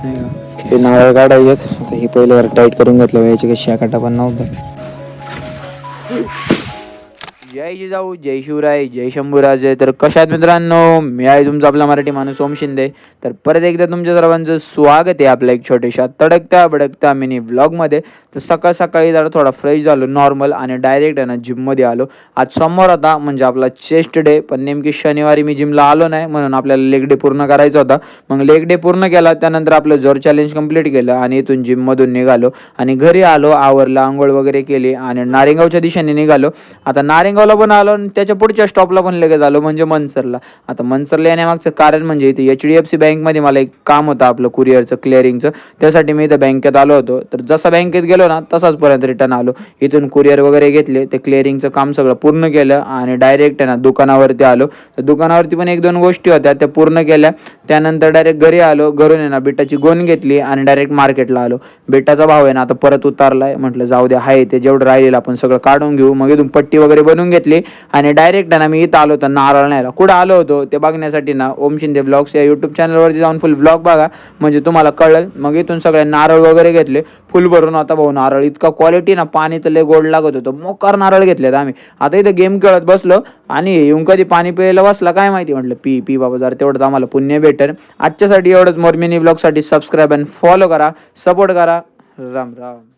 नाही का. हे नारळ काढायचे आता, ही पहिले जरा टाईट करून घेतलं, याची कशी काटा पण नव्हता. जय जिजाऊ, जय शिवराय, जय शंभूराजे. तर कशात मित्रांनो, मी आहे तुमचा आपला मराठी माणूस ओम शिंदे. तर परत एकदा तुमच्या सर्वांचं स्वागत आहे आपल्या एक छोट्याशा तडकत्या भडकत्या मिनी व्लॉगमध्ये. तर सकाळ सकाळी जरा थोडा फ्रेश झालो नॉर्मल, आणि डायरेक्ट आहे ना जिममध्ये आलो. आज सोमवार होता, म्हणजे आपला चेस्ट डे, पण नेमकी शनिवारी मी जिमला आलो नाही, म्हणून आपल्याला लेग डे पूर्ण करायचा होता. मग लेग डे पूर्ण केला, त्यानंतर आपलं जोर चॅलेंज कंप्लीट केलं आणि इथून जिममधून निघालो आणि घरी आलो, आवरलं, आंघोळ वगैरे केली आणि नारेगावच्या दिशेने निघालो. आता नारेगावला पण आलो आणि त्याच्या पुढच्या स्टॉपला पण लगेच आलो, म्हणजे मनसरला. आता मनसरला येण्यामागचं कारण म्हणजे इथे HDFC बँकमध्ये मला एक काम होतं आपलं कुरिअरचं, क्लिअरिंगचं. त्यासाठी मी इथं बँकेत आलो होतो. तर जसा बँकेत गेलो ना तसाच परत रिटर्न आलो. इथून कुरिअर वगैरे घेतले, ते क्लिअरिंगचं काम सगळं पूर्ण केलं आणि डायरेक्ट आहे ना दुकानावरती आलो. तर दुकानावरती पण एक दोन गोष्टी होत्या, त्या पूर्ण केल्या. त्यानंतर डायरेक्ट घरी आलो. घरून आहे ना बिटाची गोण घेतली आणि डायरेक्ट मार्केटला आलो. बिटाचा भाव आहे ना आता परत उतारलाय, म्हटलं जाऊ द्या, आहे ते जेवढं राहिलेलं आपण सगळं काढून घेऊ. मग इथून पट्टी वगैरे बनवून घेतली आणि डायरेक्ट ना मी इथं आलो होतो नारळ न्यायला. कुठं आलो होतो ते बघण्यासाठी ना ओम शिंदे ब्लॉग्स या यूट्यूब चॅनलवरती जाऊन फुल ब्लॉग बघा, म्हणजे तुम्हाला कळेल. मग इथून सगळे नारळ वगैरे घेतले फुल भरून. आता भाऊ नारळ इतका क्वालिटी ना, पाणी तर लय गोड लागत होतं. मोकार नारळ घेतलेत आम्ही. आता इथं गेम खेळत बसलो आणि येऊन कधी पाणी प्यायला बसला काय माहिती, म्हटलं पी पी बाबा, जरा तेवढंच आम्हाला पुण्य भेटेल. आजच्यासाठी एवढंच. मोर मिनी ब्लॉगसाठी सबस्क्राईब आणि फॉलो करा, सपोर्ट करा. राम राम.